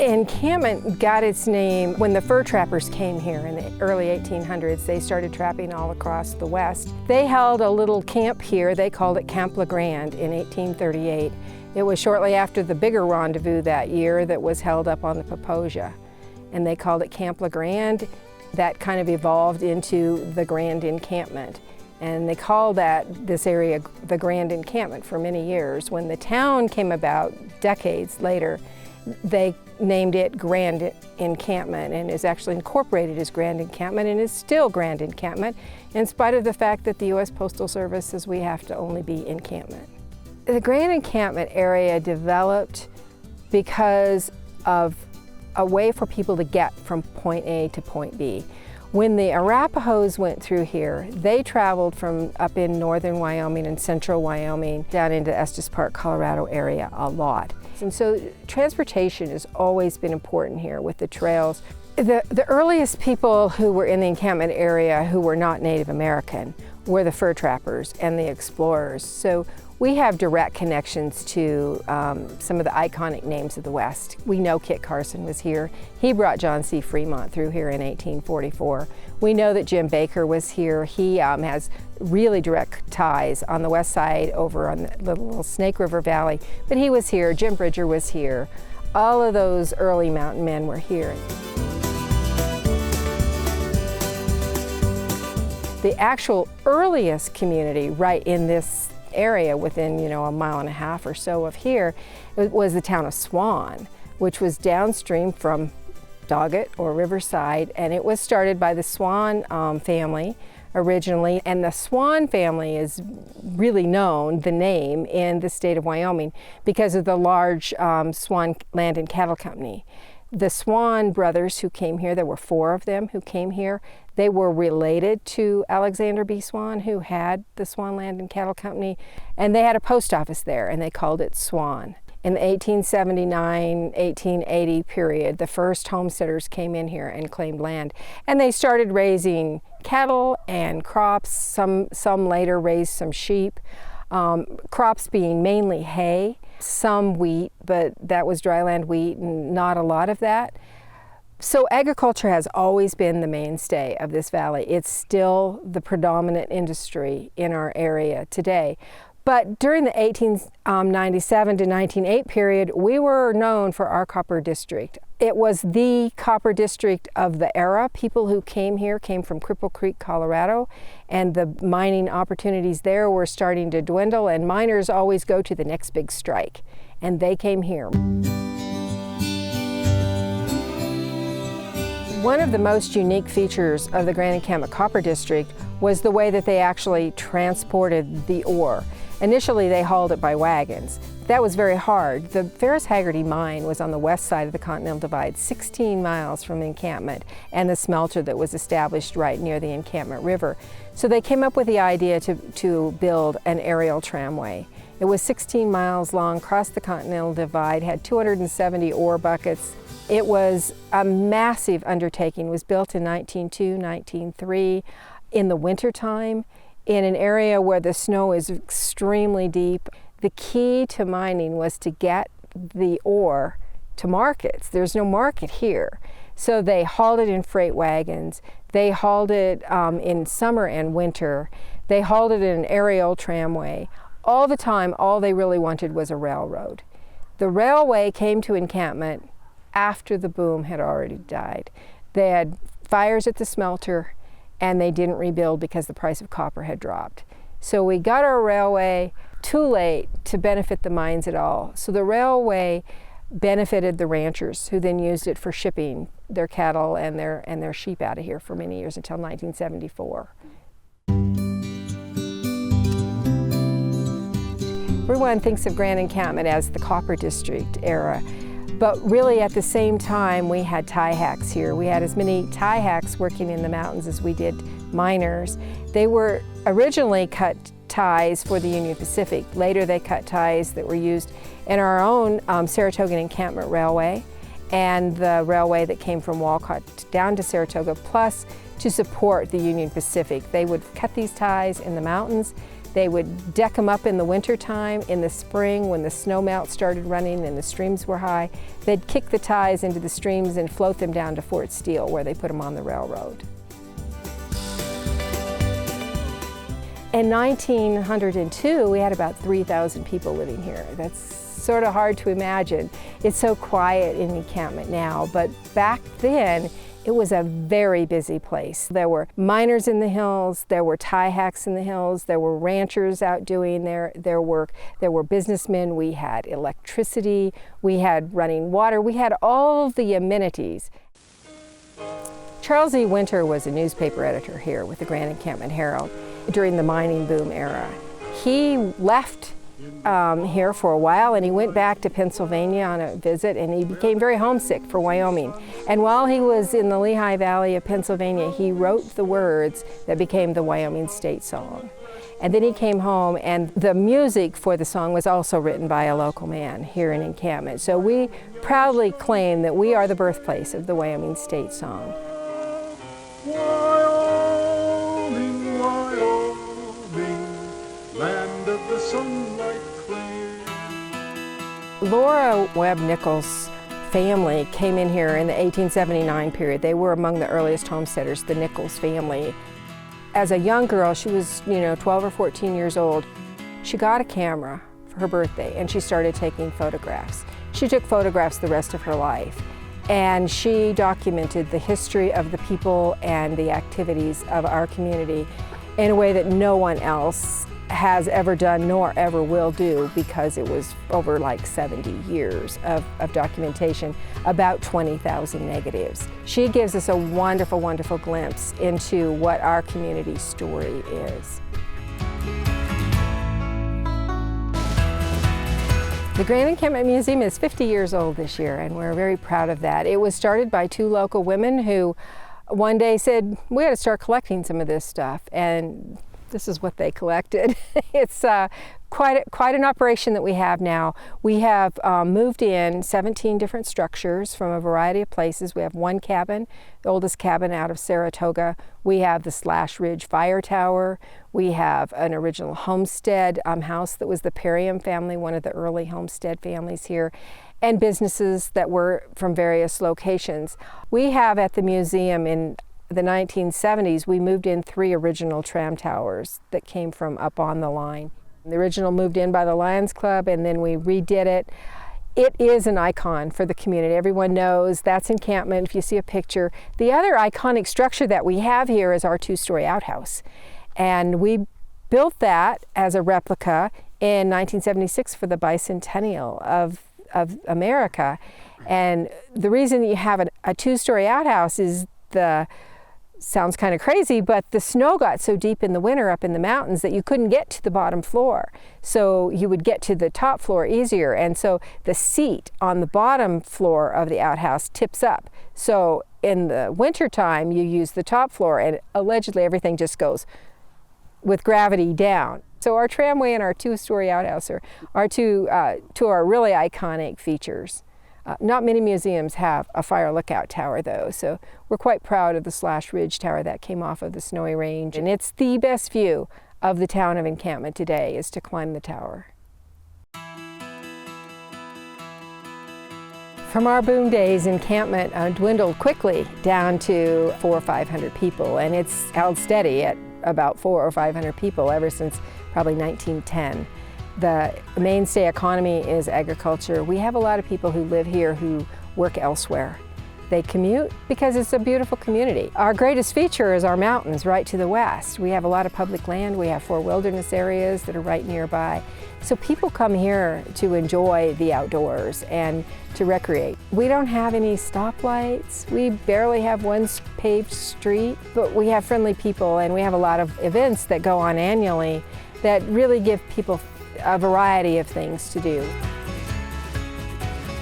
Encampment got its name when the fur trappers came here in the early 1800s. They started trapping all across the West. They held a little camp here. They called it Camp LeGrand in 1838. It was shortly after the bigger rendezvous that year that was held up on the Poposia, and they called it Camp LeGrand. That kind of evolved into the Grand Encampment, and they called this area the Grand Encampment for many years. When the town came about decades later, they named it Grand Encampment, and is actually incorporated as Grand Encampment, and is still Grand Encampment, in spite of the fact that the U.S. Postal Service says we have to only be encampment. The Grand Encampment area developed because of a way for people to get from point A to point B. When the Arapahoes went through here, they traveled from up in northern Wyoming and central Wyoming down into Estes Park, Colorado area a lot. And so transportation has always been important here with the trails. The earliest people who were in the encampment area who were not Native American were the fur trappers and the explorers. So we have direct connections to some of the iconic names of the West. We know Kit Carson was here. He brought John C. Fremont through here in 1844. We know that Jim Baker was here. He has really direct ties on the west side over on the little Snake River Valley, but he was here. Jim Bridger was here. All of those early mountain men were here. The actual earliest community right in this area within, a mile and a half or so of here, it was the town of Swan, which was downstream from Doggett or Riverside, and it was started by the Swan family originally, and the Swan family is really known, the name, in the state of Wyoming because of the large Swan Land and Cattle Company. The Swan brothers who came here, there were 4 of them who came here. They were related to Alexander B. Swan, who had the Swan Land and Cattle Company, and they had a post office there, and they called it Swan. In the 1879-1880 period, the first homesteaders came in here and claimed land, and they started raising cattle and crops. Some later raised some sheep, crops being mainly hay, some wheat, but that was dryland wheat and not a lot of that. So agriculture has always been the mainstay of this valley. It's still the predominant industry in our area today. But during the 1897 to 1908 period, we were known for our copper district. It was the copper district of the era. People who came here came from Cripple Creek, Colorado, and the mining opportunities there were starting to dwindle, and miners always go to the next big strike, and they came here. One of the most unique features of the Grand Encampment Copper District was the way that they actually transported the ore. Initially, they hauled it by wagons. That was very hard. The Ferris Haggerty mine was on the west side of the Continental Divide, 16 miles from the encampment, and the smelter that was established right near the Encampment River. So they came up with the idea to build an aerial tramway. It was 16 miles long, crossed the Continental Divide, had 270 ore buckets. It was a massive undertaking. It was built in 1902, 1903, in the wintertime, in an area where the snow is extremely deep. The key to mining was to get the ore to markets. There's no market here. So they hauled it in freight wagons. They hauled it in summer and winter. They hauled it in an aerial tramway. All the time, all they really wanted was a railroad. The railway came to Encampment after the boom had already died. They had fires at the smelter, and they didn't rebuild because the price of copper had dropped. So we got our railway too late to benefit the mines at all. So the railway benefited the ranchers, who then used it for shipping their cattle and their sheep out of here for many years until 1974. Everyone thinks of Grand Encampment as the Copper District era, but really at the same time we had tie hacks here. We had as many tie hacks working in the mountains as we did miners. They were originally cut ties for the Union Pacific. Later they cut ties that were used in our own Saratoga Encampment Railway and the railway that came from Walcott down to Saratoga, plus to support the Union Pacific. They would cut these ties in the mountains They would deck them up in the wintertime. In the spring, when the snow melt started running and the streams were high, they'd kick the ties into the streams and float them down to Fort Steele, where they put them on the railroad. In 1902, we had about 3,000 people living here. That's sort of hard to imagine. It's so quiet in Encampment now, but back then, it was a very busy place. There were miners in the hills, there were tie hacks in the hills, there were ranchers out doing their work, there were businessmen, we had electricity, we had running water, we had all of the amenities. Charles E. Winter was a newspaper editor here with the Grand Encampment Herald during the mining boom era. He left here for a while, and he went back to Pennsylvania on a visit, and he became very homesick for Wyoming. And while he was in the Lehigh Valley of Pennsylvania, he wrote the words that became the Wyoming state song. And then he came home, and the music for the song was also written by a local man here in Encampment. So we proudly claim that we are the birthplace of the Wyoming state song. Wyoming, Wyoming, land of the sunlight clear. Laura Webb Nichols' family came in here in the 1879 period. They were among the earliest homesteaders, the Nichols family. As a young girl, she was, 12 or 14 years old. She got a camera for her birthday and she started taking photographs. She took photographs the rest of her life, and she documented the history of the people and the activities of our community in a way that no one else has ever done nor ever will do, because it was over like 70 years of documentation, about 20,000 negatives. She gives us a wonderful, wonderful glimpse into what our community story is. The Grand Encampment Museum is 50 years old this year, and we're very proud of that. It was started by two local women who one day said, we got to start collecting some of this stuff, and this is what they collected. It's quite an operation that we have now. We have moved in 17 different structures from a variety of places. We have one cabin, the oldest cabin out of Saratoga. We have the Slash Ridge Fire Tower. We have an original homestead house that was the Perriam family, one of the early homestead families here, and businesses that were from various locations. We have at the museum in the 1970s, we moved in 3 original tram towers that came from up on the line. The original moved in by the Lions Club, and then we redid it. It is an icon for the community. Everyone knows that's Encampment if you see a picture. The other iconic structure that we have here is our 2-story outhouse. And we built that as a replica in 1976 for the bicentennial of America. And the reason that you have a 2-story outhouse is sounds kind of crazy, but the snow got so deep in the winter up in the mountains that you couldn't get to the bottom floor. So you would get to the top floor easier. And so the seat on the bottom floor of the outhouse tips up. So in the wintertime, you use the top floor, and allegedly everything just goes with gravity down. So our tramway and our 2-story outhouse are two really iconic features. Not many museums have a fire lookout tower though, so we're quite proud of the Slash Ridge Tower that came off of the Snowy Range, and it's the best view of the town of Encampment today is to climb the tower. From our boom days, Encampment dwindled quickly down to 400 or 500 people, and it's held steady at about 400 or 500 people ever since probably 1910. The mainstay economy is agriculture. We have a lot of people who live here who work elsewhere. They commute because it's a beautiful community. Our greatest feature is our mountains right to the west. We have a lot of public land. We have 4 wilderness areas that are right nearby. So people come here to enjoy the outdoors and to recreate. We don't have any stoplights. We barely have one paved street, but we have friendly people, and we have a lot of events that go on annually that really give people a variety of things to do.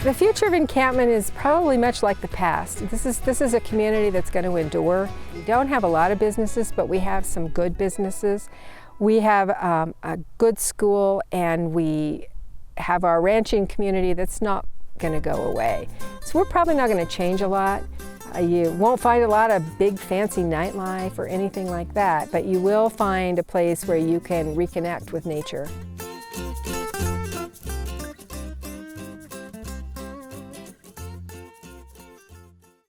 The future of Encampment is probably much like the past. This is a community that's going to endure. We don't have a lot of businesses, but we have some good businesses. We have a good school, and we have our ranching community that's not going to go away. So we're probably not going to change a lot. You won't find a lot of big fancy nightlife or anything like that, but you will find a place where you can reconnect with nature.